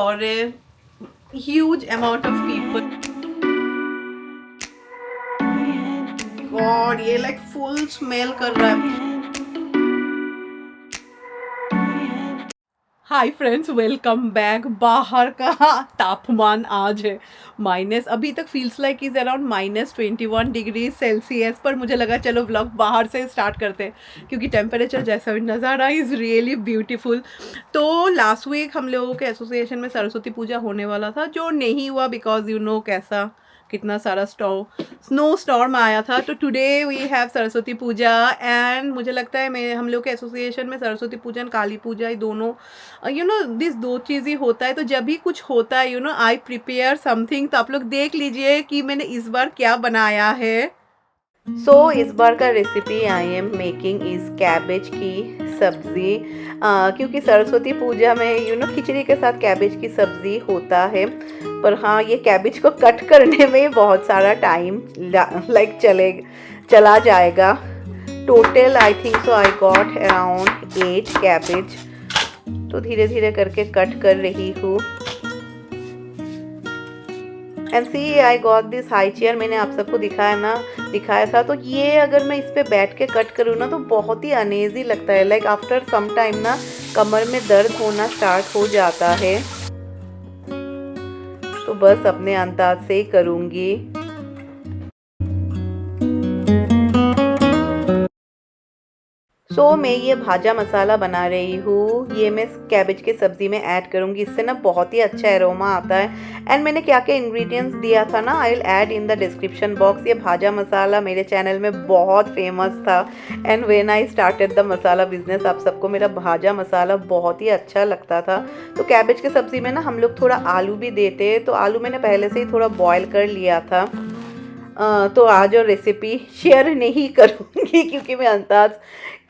for a huge amount of people. God, ये like full smell कर रहा है. Hi friends, welcome back. बाहर का तापमान आज है माइनस, अभी तक feels like is around -21 degree Celsius. पर मुझे लगा चलो व्लॉग बाहर से स्टार्ट करते हैं क्योंकि टेम्परेचर जैसा भी नज़ारा इज़ रियली ब्यूटीफुल. तो लास्ट वीक हम लोगों के एसोसिएशन में सरस्वती पूजा होने वाला था, जो नहीं हुआ बिकॉज कैसा कितना सारा स्नो स्टॉर्म आया था. तो today we have Saraswati Puja and मुझे लगता है हम लोग के एसोसिएशन में सरस्वती पूजन काली पूजा ही दोनों दिस दो चीज़ ही होता है. तो जब भी कुछ होता है आई प्रिपेयर समथिंग. तो आप लोग देख लीजिए कि मैंने इस बार क्या बनाया है. इस बार का recipe I am making is cabbage की सब्ज़ी. क्योंकि सरस्वती पूजा में खिचड़ी के साथ कैबेज की सब्ज़ी होता है. पर हाँ, ये कैबेज को कट करने में बहुत सारा टाइम चला जाएगा. Total I think so I got around 8 cabbage. तो धीरे धीरे करके कट कर रही हूँ. And see I got this high chair. मैंने आप सबको दिखाया था. तो ये अगर मैं इस पे बैठ के कट करूँ ना तो बहुत ही अनईजी लगता है. लाइक आफ्टर सम टाइम ना कमर में दर्द होना स्टार्ट हो जाता है. तो बस अपने अंदाज से ही करूँगी. मैं ये भाजा मसाला बना रही हूँ. ये मैं कैबेज की सब्ज़ी में ऐड करूँगी. इससे ना बहुत ही अच्छा एरोमा आता है. एंड मैंने क्या क्या इंग्रेडिएंट्स दिया था ना, I will add in the description box. ये भाजा मसाला मेरे चैनल में बहुत फेमस था. And when I started the masala business, आप सबको मेरा भाजा मसाला बहुत ही अच्छा लगता था. तो कैबेज की सब्ज़ी में ना हम लोग थोड़ा आलू भी देते हैं. तो आलू मैंने पहले से ही थोड़ा बॉयल कर लिया था. तो आज और रेसिपी शेयर नहीं करूँगी क्योंकि मैं अंदाज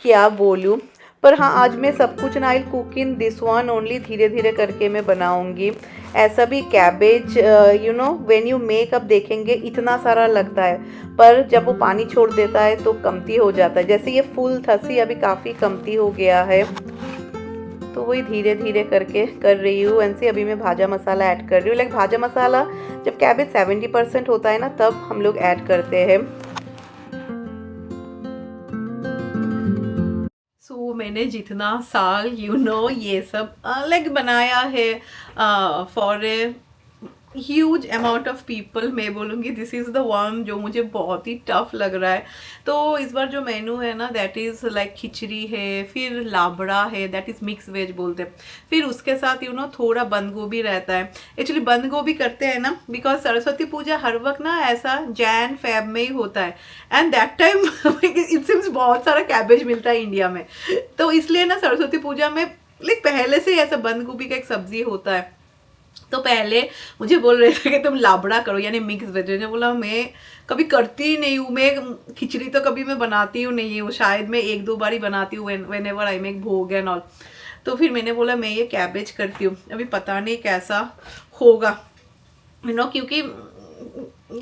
क्या बोलूँ. पर हाँ, आज मैं सब कुछ ना I cook in this one only. धीरे धीरे करके मैं बनाऊँगी. ऐसा भी cabbage when you make up देखेंगे इतना सारा लगता है, पर जब वो पानी छोड़ देता है तो कमती हो जाता है. जैसे ये फुल थसी अभी काफ़ी कमती हो गया है. तो वही धीरे धीरे करके कर रही हूँ. एंड से अभी मैं भाजा मसाला ऐड कर रही हूँ. लाइक भाजा मसाला जब कैबेज 70% होता है ना तब हम लोग ऐड करते हैं. मैंने जितना साल ये सब लाइक बनाया है for a huge amount of people, मैं बोलूँगी दिस इज़ द वन जो मुझे बहुत ही टफ लग रहा है. तो इस बार जो मेनू है ना दैट इज़ लाइक खिचड़ी है, फिर लाबड़ा है दैट इज़ मिक्स वेज बोलते हैं. फिर उसके साथ थोड़ा बंद गोभी रहता है. एक्चुअली बंद गोभी करते हैं ना बिकॉज सरस्वती पूजा हर वक्त ना ऐसा जैन फेब में ही होता है. And that time it seems बहुत सारा कैबेज मिलता है इंडिया में. तो इसलिए ना सरस्वती पूजा में लाइक पहले से ही ऐसा बंद गोभी का एक सब्जी होता है. तो पहले मुझे बोल रहे थे कि तुम लाबड़ा करो यानी मिक्स वेज. ने बोला मैं कभी करती ही नहीं हूँ. मैं खिचड़ी तो कभी मैं बनाती हूँ नहीं हूँ. शायद मैं 1-2 बार ही बनाती हूँ व्हेन एवर आई मेक भोग एंड ऑल. तो फिर मैंने बोला मैं ये कैबेज करती हूँ. अभी पता नहीं कैसा होगा क्योंकि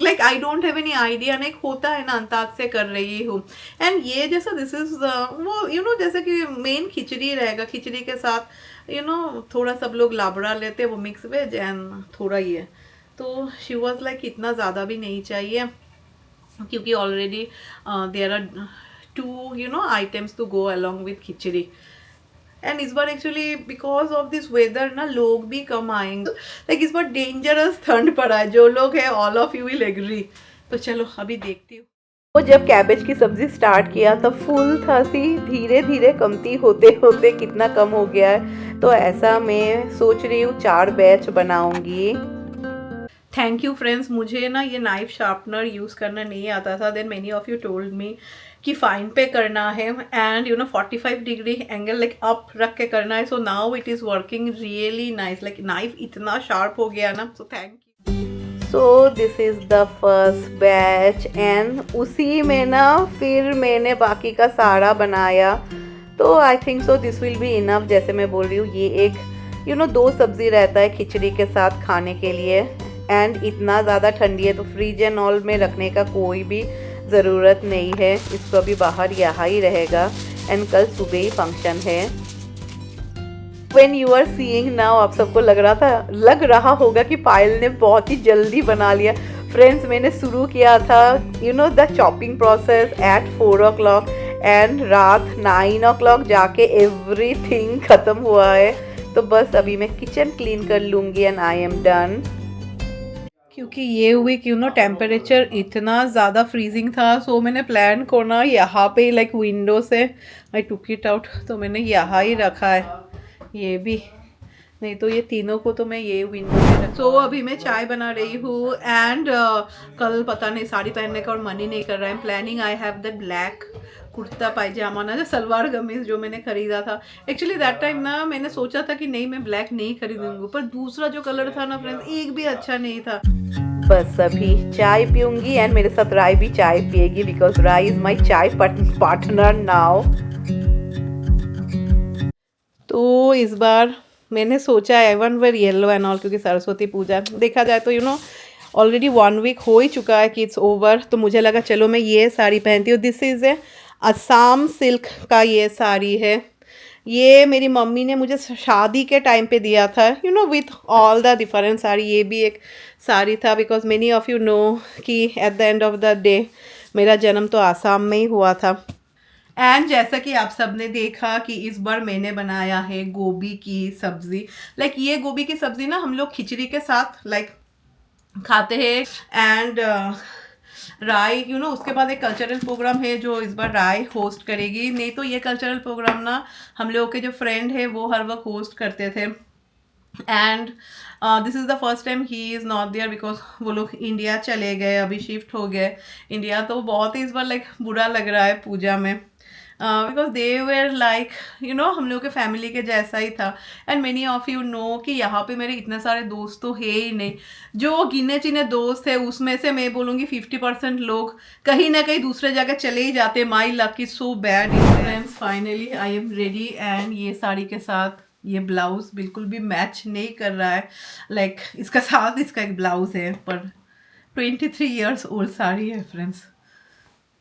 like I don't have any idea. नहीं होता है ना, अंदाज से कर रही हूँ. एंड ये जैसा दिस इज वो जैसे कि मेन खिचड़ी रहेगा. खिचड़ी के साथ थोड़ा सब लोग लाबड़ा लेते हैं, वो मिक्स वेज एंड थोड़ा ये. तो शी वॉज लाइक इतना ज़्यादा भी नहीं चाहिए क्योंकि already there are 2 items to go along with khichdi. And इस बार actually because of this weather ना लोग भी कम आएंगे. लाइक इस बार डेंजरस ठंड पड़ा है. जो लोग है all of you will agree. तो चलो अभी देखती हूँ. तो जब कैबेज की सब्जी स्टार्ट किया तब फुल था सी. धीरे धीरे कमती होते होते कितना कम हो गया है. तो ऐसा मैं सोच रही हूँ 4 बैच बनाऊंगी. Thank you friends. मुझे ना ये नाइफ शार्पनर यूज़ करना नहीं आता था. Then many of you told me कि फाइन पे करना है and 45 degree angle like up रख के करना है. So now it is working really nice. Like knife इतना शार्प हो गया ना. So thank you. So this is the first batch and उसी में ना फिर मैंने बाकी का सारा बनाया. तो आई think so this will be enough. जैसे मैं बोल रही हूँ ये एक 2 सब्ज़ी रहता है खिचड़ी के साथ खाने के लिए. एंड इतना ज़्यादा ठंडी है तो फ्रिज एंड ऑल में रखने का कोई भी ज़रूरत नहीं है. इसको अभी बाहर यहाँ ही रहेगा. एंड कल सुबह ही फंक्शन है. When you are seeing now, आप सबको लग रहा होगा कि पायल ने बहुत ही जल्दी बना लिया। फ्रेंड्स, मैंने शुरू किया था the chopping process at 4 o'clock and रात 9 o'clock जाके एवरीथिंग ख़त्म हुआ है। तो बस अभी मैं किचन क्लीन कर लूँगी एंड आई एम डन। क्योंकि ये वीक टेम्परेचर इतना ज़्यादा फ्रीजिंग था, सो मैंने प्लान को ना यहाँ पे लाइक विंडो से आई टुक इट आउट, तो मैंने यहाँ ही रखा है। ये भी नहीं तो ये तीनों को तो मैं ये विंडो में रख। तो अभी मैं चाय बना रही हूँ एंड कल पता नहीं साड़ी पहनने का और मन ही नहीं कर रहा है। Planning I have the black kurta pyjama ना, जो सलवार कमीज जो मैंने खरीदा था। एक्चुअली दैट टाइम ना मैंने सोचा था कि नहीं मैं ब्लैक नहीं खरीदूंगी, पर दूसरा जो कलर था ना फ्रेंड्स एक भी अच्छा नहीं था। बस अभी चाय पीऊंगी एंड मेरे साथ राय भी चाय पिएगी बिकॉज राय इज माई चाय पार्टनर नाउ। तो इस बार मैंने सोचा I wanna wear yellow and all, क्योंकि सरस्वती पूजा देखा जाए तो ऑलरेडी 1 week हो ही चुका है कि इट्स ओवर। तो मुझे लगा चलो मैं ये साड़ी पहनती हूँ। This is a Assam silk का ये साड़ी है। ये मेरी मम्मी ने मुझे शादी के टाइम पे दिया था with all the different sari. ये भी एक साड़ी था because many of you know कि at the end of the day मेरा जन्म तो आसाम में ही हुआ था। एंड जैसा कि आप सब ने देखा कि इस बार मैंने बनाया है गोभी की सब्ज़ी। लाइक ये गोभी की सब्ज़ी ना हम लोग खिचड़ी के साथ लाइक खाते हैं। एंड राय उसके बाद एक कल्चरल प्रोग्राम है जो इस बार राय होस्ट करेगी। नहीं तो ये कल्चरल प्रोग्राम ना हम लोगों के जो फ्रेंड है वो हर वक्त होस्ट करते थे। And this is the first time he is not there because वो लोग इंडिया चले गए, अभी शिफ्ट हो गए इंडिया। तो बहुत ही इस बार लाइक बुरा लग रहा है पूजा में बिकॉज दे वेर लाइक हम लोग के फैमिली के जैसा ही था। And many of you know कि यहाँ पे मेरे इतने सारे दोस्त तो है ही नहीं। जो गिने चिने दोस्त है उसमें से मैं बोलूँगी 50% लोग कहीं ना कहीं दूसरे जगह चले ही जाते। My luck is so bad. Friends, finally I am ready and ये साड़ी के साथ ये ब्लाउज बिल्कुल भी मैच नहीं कर रहा है। लाइक इसका साथ इसका एक ब्लाउज है, पर 23 years ओल्ड साड़ी है फ्रेंड्स।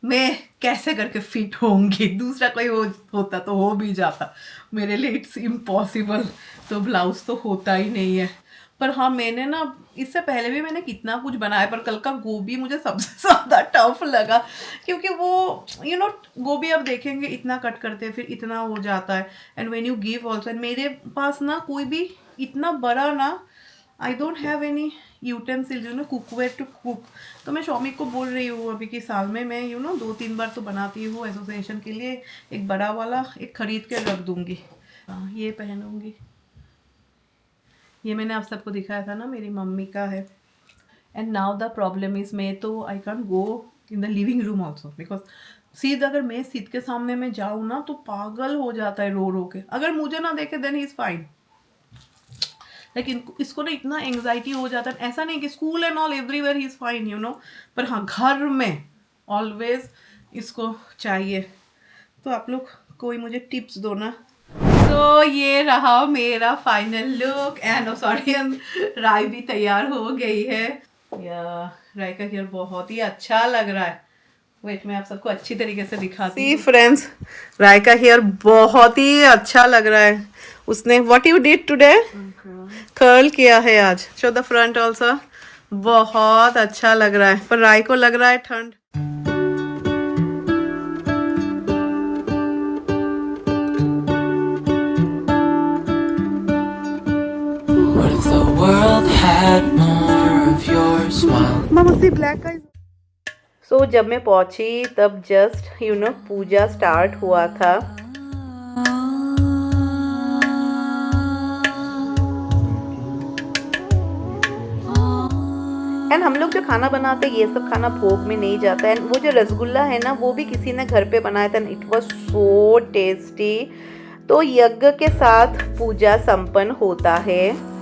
मैं कैसे करके फिट होंगी? दूसरा कोई होता तो हो भी जाता, मेरे लिए इट्स इम्पॉसिबल। तो ब्लाउज तो होता ही नहीं है। पर हाँ, मैंने ना इससे पहले भी मैंने कितना कुछ बनाया, पर कल का गोभी मुझे सबसे ज़्यादा टफ लगा क्योंकि वो गोभी अब देखेंगे इतना कट करते हैं फिर इतना हो जाता है। And when you give also, मेरे पास ना कोई भी इतना बड़ा ना I don't have any utensil cookware to cook. तो मैं शॉमी को बोल रही हूँ अभी कि साल में मैं 2-3 बार तो बनाती हूँ एसोसिएशन के लिए। एक बड़ा वाला एक खरीद के रख दूँगी। ये पहनूँगी। ये मैंने आप सबको दिखाया था ना, मेरी मम्मी का है। And now the problem is मैं तो I can go in the living room also because सीध अगर मैं सीध के सामने में जाऊँ ना तो पागल हो जाता है रो रो के। अगर मुझे ना देखे देन ही इज़ फाइन। लेकिन इसको ना इतना एंग्जाइटी हो जाता है। ऐसा नहीं कि school and all everywhere he is fine पर हाँ घर में ऑलवेज इसको चाहिए। तो आप लोग कोई मुझे टिप्स दो ना। तो ये रहा मेरा फाइनल लुक एंड सॉरी राय भी तैयार हो गई है। राय का हेयर बहुत ही अच्छा लग रहा है। वेट मैं आप सबको अच्छी तरीके से दिखाती हूँ। फ्रेंड्स, राय का हेयर बहुत ही अच्छा लग रहा है। उसने what you did today, curl किया है आज। Show the front also. बहुत अच्छा लग रहा है, पर राय को लग रहा है ठंड। Mama, see black eyes. So जब मैं पहुंची तब जस्ट पूजा स्टार्ट हुआ था। एंड हम लोग जो खाना बनाते ये सब खाना भोग में नहीं जाता है। वो जो रसगुल्ला है ना वो भी किसी ने घर पे बनाया था। It was so tasty. तो यज्ञ के साथ पूजा संपन्न होता है।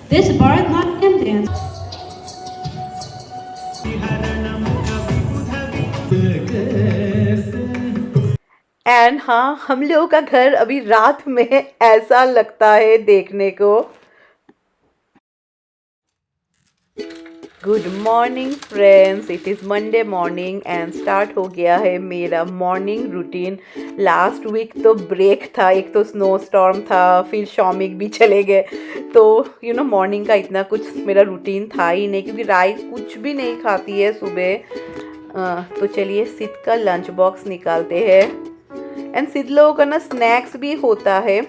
This Bharatanatyam dance. एंड हाँ, हम लोगों का घर अभी रात में ऐसा लगता है देखने को। Good morning friends, it is Monday morning and start हो गया है मेरा मॉर्निंग रूटीन। लास्ट वीक तो ब्रेक था, एक तो स्नो स्टॉर्म था, फिर शॉमिक भी चले गए, तो मॉर्निंग का इतना कुछ मेरा रूटीन था ही नहीं, क्योंकि राइस कुछ भी नहीं खाती है सुबह। तो चलिए सिद का लंच बॉक्स निकालते हैं। एंड सिद लोगों का ना स्नैक्स भी होता है।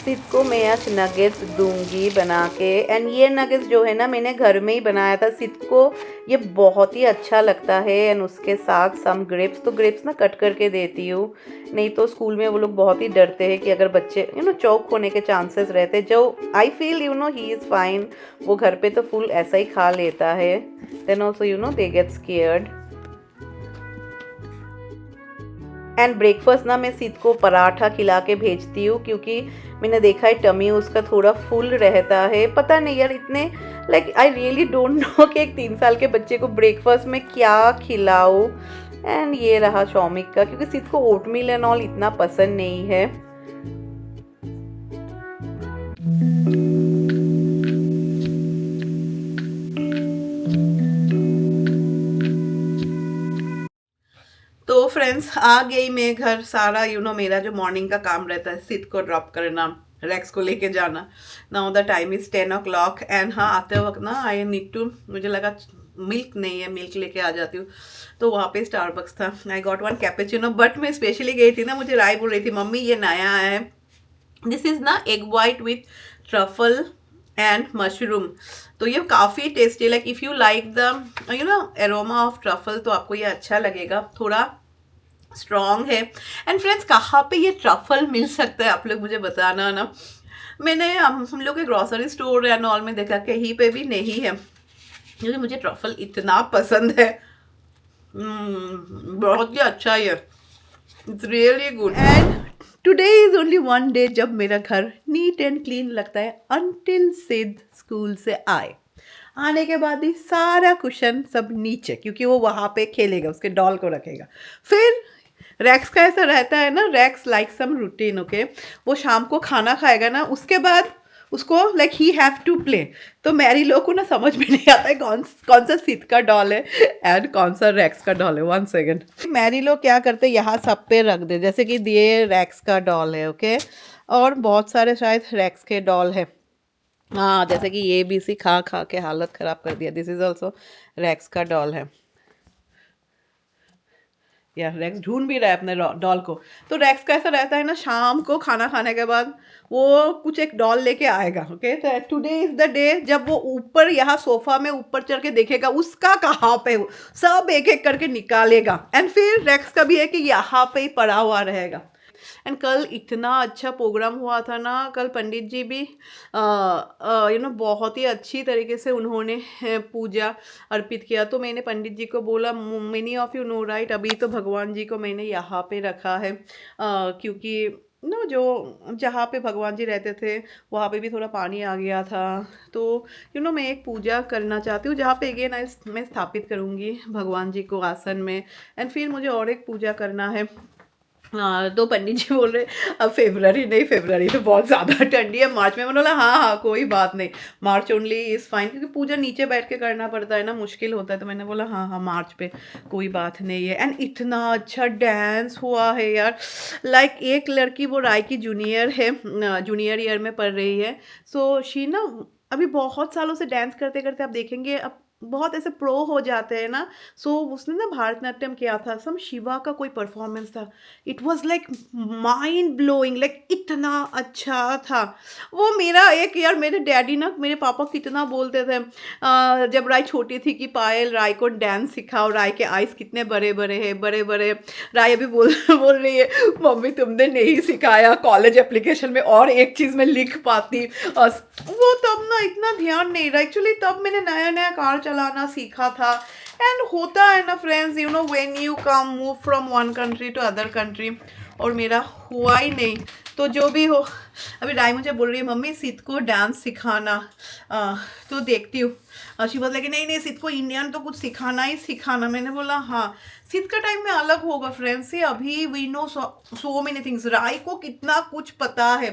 सिद को मैं आज नगेट्स दूंगी बना के। एंड ये नगेट्स जो है ना, मैंने घर में ही बनाया था। सिद को ये बहुत ही अच्छा लगता है। एंड उसके साथ सम ग्रेप्स, तो ग्रेप्स ना कट करके देती हूँ, नहीं तो स्कूल में वो लोग बहुत ही डरते हैं कि अगर बच्चे चौक होने के चांसेस रहते हैं। जो I feel he is fine, वो घर पे तो फुल ऐसा ही खा लेता है। Then also they get scared. And breakfast ना मैं सिद को पराठा खिला के भेजती हूँ, क्योंकि मैंने देखा है टमी उसका थोड़ा फुल रहता है। पता नहीं यार, इतने आई रियली डोंट नो कि एक 3 साल के बच्चे को ब्रेकफास्ट में क्या खिलाऊँ। एंड ये रहा शॉमिक का, क्योंकि सिद को ओटमील एंड ऑल इतना पसंद नहीं है। तो फ्रेंड्स आ गई मैं घर। सारा मेरा जो मॉर्निंग का काम रहता है, सिद को ड्रॉप करना, रैक्स को लेके जाना। Now the time is 10 o'clock and हाँ, आते वक्त ना आई नीड टू, मुझे लगा मिल्क नहीं है, मिल्क लेके आ जाती हूँ। तो वहाँ पे स्टारबक्स था, आई गॉट 1 कैपेचिनो। बट मैं स्पेशली गई थी ना, मुझे राय बोल रही थी मम्मी ये नया आया है, दिस इज़ ना egg white with truffle and mushroom. तो ये काफ़ी tasty, like if you like the aroma of truffle, तो आपको ये अच्छा लगेगा। थोड़ा स्ट्रॉन्ग है। एंड फ्रेंड्स, कहाँ पे ये ट्रफल मिल सकता है आप लोग मुझे बताना ना। मैंने हम लोग के ग्रॉसरी स्टोर एंड ऑल में देखा, कहीं पे भी नहीं है, क्योंकि मुझे ट्रफल इतना पसंद है। बहुत ही अच्छा है, it's really good. And today is only one day जब मेरा घर नीट एंड क्लीन लगता है, अंटिल सिद स्कूल से आए। आने के बाद ही सारा कुशन सब नीचे, क्योंकि वो वहाँ पे खेलेगा, उसके डॉल को रखेगा। फिर रैक्स का ऐसा रहता है ना, Rex like some routine, okay. वो शाम को खाना खाएगा ना, उसके बाद उसको like he have to play. तो मैरी लोग को ना समझ में नहीं आता है कौन सा सिद का डॉल है एंड कौन सा रैक्स का डॉल है। 1 सेकेंड। मैरी लोग क्या करते हैं, यहाँ सब पे रख दे, जैसे कि ये रैक्स का डॉल है, ओके। और बहुत सारे शायद रैक्स के डॉल है, हाँ, जैसे कि ये भी सी खा खा के हालत ख़राब कर दिया। दिस इज़ ऑल्सो रैक्स का डॉल है। या रैक्स ढूंढ भी रहा है अपने डॉल को। तो रैक्स का ऐसा रहता है ना, शाम को खाना खाने के बाद वो कुछ एक डॉल लेके आएगा, ओके। तो टुडे इज़ द डे जब वो ऊपर यहाँ सोफ़ा में ऊपर चढ़ के देखेगा उसका कहाँ पे, सब एक एक करके निकालेगा। एंड फिर रैक्स का भी है कि यहाँ पे ही पड़ा हुआ रहेगा। एंड कल इतना अच्छा प्रोग्राम हुआ था ना, कल पंडित जी भी बहुत ही अच्छी तरीके से उन्होंने पूजा अर्पित किया। तो मैंने पंडित जी को बोला, many of you no right, अभी तो भगवान जी को मैंने यहाँ पे रखा है, क्योंकि जो जहाँ पे भगवान जी रहते थे वहाँ पे भी थोड़ा पानी आ गया था। तो मैं एक पूजा करना चाहती हूँ, जहाँ पे अगेन मैं स्थापित करूँगी भगवान जी को आसन में। एंड फिर मुझे और एक पूजा करना है। तो पंडित जी बोल रहे अब फेब्रवरी नहीं, फेब्रवरी तो बहुत ज़्यादा ठंडी है, मार्च में। मैंने बोला हाँ कोई बात नहीं, मार्च ओनली इज़ फाइन, क्योंकि पूजा नीचे बैठ के करना पड़ता है ना, मुश्किल होता है। तो मैंने बोला हाँ मार्च पे कोई बात नहीं है। एंड इतना अच्छा डांस हुआ है यार, लाइक एक लड़की वो राय की जूनियर है, जूनियर ईयर में पढ़ रही है। सो शी ना अभी बहुत सालों से डांस करते करते आप देखेंगे अब बहुत ऐसे प्रो हो जाते हैं ना। सो उसने ना भारतनाट्यम किया था, सम शिवा का कोई परफॉर्मेंस था। It was like mind blowing, like इतना अच्छा था वो। मेरा एक यार, मेरे डैडी ना, मेरे पापा कितना बोलते थे जब राय छोटी थी कि पायल राय को डांस सिखाओ, राय के आइज़ कितने बड़े बड़े हैं, बड़े बड़े। राय अभी बोल रही है मम्मी तुमने नहीं सिखाया, कॉलेज एप्लीकेशन में और एक चीज़ में लिख पाती। वो तब ना इतना ध्यान नहीं रहा, एक्चुअली तब मैंने नया नया कार चलाना सीखा था। एंड होता है ना friends, when you come move from one country to other country, और मेरा हुआ ही नहीं। तो जो भी हो, अभी राय मुझे बोल रही है मम्मी सिद्ध को डांस सिखाना, तो देखती हूँ। शी बोल कि नहीं नहीं सिद्ध को इंडियन तो कुछ सिखाना ही सिखाना। मैंने बोला हाँ, सिद्ध का टाइम में अलग होगा फ्रेंड्स। ये अभी we know so many things. Rai को कितना कुछ पता है।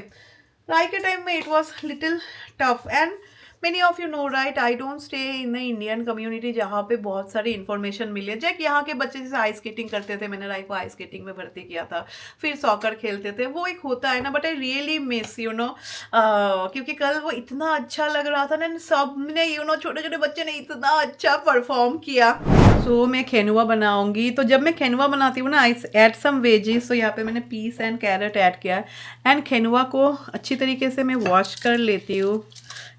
राय के टाइम में it was little tough and many of you know right, I don't stay in the Indian community जहाँ पे बहुत सारी इन्फॉर्मेशन मिले। जैक यहाँ के बच्चे जैसे आइस स्केटिंग करते थे, मैंने राय को आइस स्केटिंग में भर्ती किया था, फिर सॉकर खेलते थे, वो एक होता है ना। But I really miss you know, क्योंकि कल वो इतना अच्छा लग रहा था ना, सब ने यू नो छोटे छोटे बच्चे ने इतना अच्छा परफॉर्म किया। सो मैं खेनुआ बनाऊंगी। तो जब मैं खेनुआ बनाती हूँ ना, आई ऐड सम वेजीज। तो यहाँ पे मैंने पीस एंड कैरेट ऐड किया है एंड खेनुआ को अच्छी तरीके से मैं वॉश कर लेती हूँ।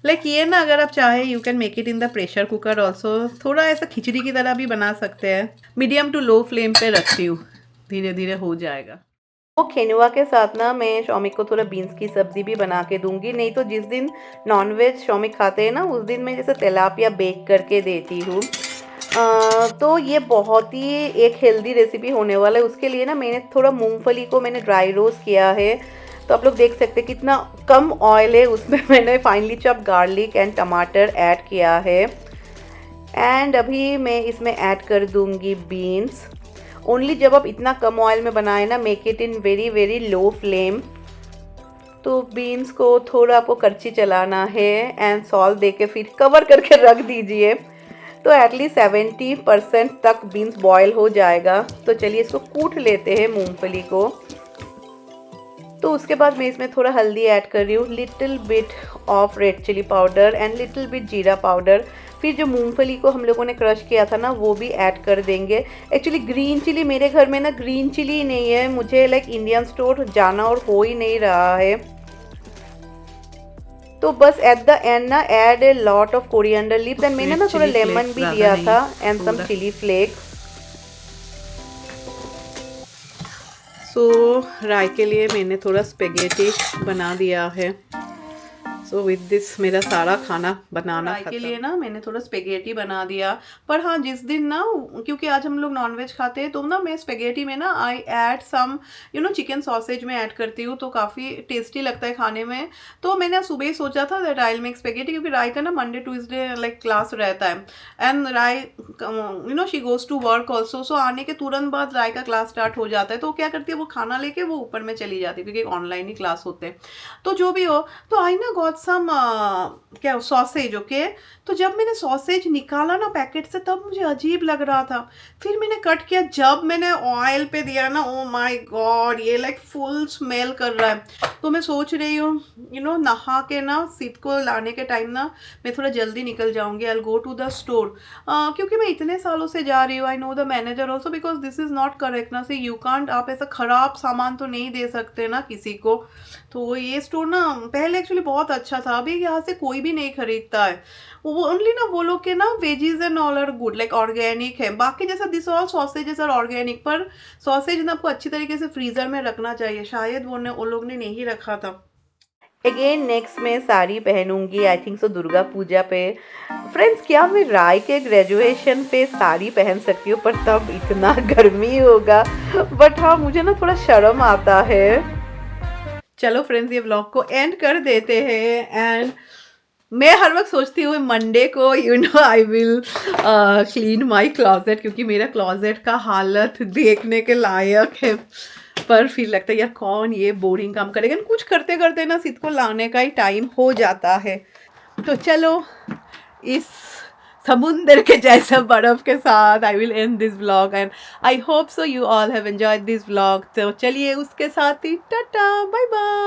लाइक ये ना, अगर आप चाहे you can make it in the pressure cooker also. थोड़ा ऐसा खिचड़ी की तरह भी बना सकते हैं। मीडियम टू लो फ्लेम पे रखती हूँ, धीरे धीरे हो जाएगा। वो खेनुआ के साथ ना मैं शौमिक को थोड़ा बीन्स की सब्जी भी बना के दूंगी। नहीं तो जिस दिन नॉनवेज शौमिक खाते हैं ना, उस दिन मैं जैसे तिलापिया बेक करके देती हूँ। तो ये बहुत ही एक हेल्दी रेसिपी होने वाला है। उसके लिए ना मैंने थोड़ा मूंगफली को मैंने ड्राई रोस्ट किया है। तो आप लोग देख सकते हैं कितना कम ऑयल है उसमें। मैंने फाइनली चॉप गार्लिक एंड टमाटर ऐड किया है एंड अभी मैं इसमें ऐड कर दूंगी बीन्स। ओनली जब आप इतना कम ऑयल में बनाए ना, make it in very very low flame. तो बीन्स को थोड़ा आपको करछी चलाना है एंड सॉल्ट दे के फिर कवर करके रख दीजिए। तो एटलीस्ट 70% तक बीन्स बॉयल हो जाएगा। तो चलिए इसको कूट लेते हैं मूंगफली को। तो उसके बाद मैं इसमें थोड़ा हल्दी ऐड कर रही हूँ, little bit of red chilli powder and little bit jeera powder. फिर जो मूंगफली को हम लोगों ने क्रश किया था ना, वो भी ऐड कर देंगे। एक्चुअली ग्रीन चिली मेरे घर में ना ग्रीन चिली ही नहीं है। मुझे लाइक इंडियन स्टोर जाना और हो ही नहीं रहा है। तो बस एट द एंड ना add a lot of coriander leaves and मैंने ना थोड़ा लेमन भी दिया था एंड सम चिली फ्लेक्स। सो राय के लिए मैंने थोड़ा स्पेगेटी बना दिया है। सो विद दिस मेरा सारा खाना बनाना के लिए ना मैंने थोड़ा स्पेगेटी बना दिया। पर हाँ, जिस दिन ना, क्योंकि आज हम लोग नॉनवेज खाते हैं, तो ना मैं स्पेगेटी में ना I add some you know chicken sausage में ऐड करती हूँ। तो काफ़ी टेस्टी लगता है खाने में। तो मैंने सुबह ही सोचा था that I will make spaghetti, क्योंकि राय का ना मंडे ट्यूसडे लाइक क्लास रहता है and Rai you know she goes to work also. So आने के तुरंत बाद राय का क्लास स्टार्ट हो जाता है। तो क्या करती है, वो खाना लेके वो ऊपर में चली जाती है, क्योंकि ऑनलाइन ही क्लास होते हैं। तो जो भी हो, तो आई ना गॉट सम क्या सॉसेज। ओके, तो जब मैंने सॉसेज निकाला ना पैकेट से, तब मुझे अजीब लग रहा था। फिर मैंने कट किया, जब मैंने ऑयल पे दिया ना, ओ माय गॉड, ये लाइक फुल स्मेल कर रहा है। तो मैं सोच रही हूँ यू नो नहा के ना सिद्ध को लाने के टाइम ना मैं थोड़ा जल्दी निकल जाऊंगी। I will go to the store, क्योंकि मैं इतने सालों से जा रही हूँ। I know the manager also, because this is not correct ना। सी यू कांट, आप ऐसा ख़राब सामान तो नहीं दे सकते ना किसी को। तो ये स्टोर ना पहले एक्चुअली बहुत अच्छा था, अभी यहाँ से कोई भी नहीं खरीदता है। वो ओनली ना वो लोग के ना veggies and all are good, like organic है। बाकी जैसा this all sausages are organic, पर सॉसेज ना आपको अच्छी तरीके से फ्रीजर में रखना चाहिए। शायद वो लोग ने नहीं रखा था। अगेन नेक्स्ट मैं साड़ी पहनूंगी, I think so Durga Puja पे। फ्रेंड्स, क्या मैं राय के ग्रेजुएशन पे साड़ी पहन सकती हूँ? पर तब इतना गर्मी होगा। बट हाँ, मुझे ना थोड़ा शर्म आता है। चलो फ्रेंड्स, ये व्लॉग को एंड कर देते हैं। एंड मैं हर वक्त सोचती हूँ मंडे को you know I will clean my closet, क्योंकि मेरा क्लॉजेट का हालत देखने के लायक है। पर फिर लगता है यार कौन ये बोरिंग काम करेगा। कुछ करते करते ना सिद्ध को लाने का ही टाइम हो जाता है। तो चलो, इस समुंदर के जैसा बर्फ के साथ I will and this vlog and I hope so you all have enjoyed this vlog. तो चलिए उसके साथ ही टाटा बाय बाय।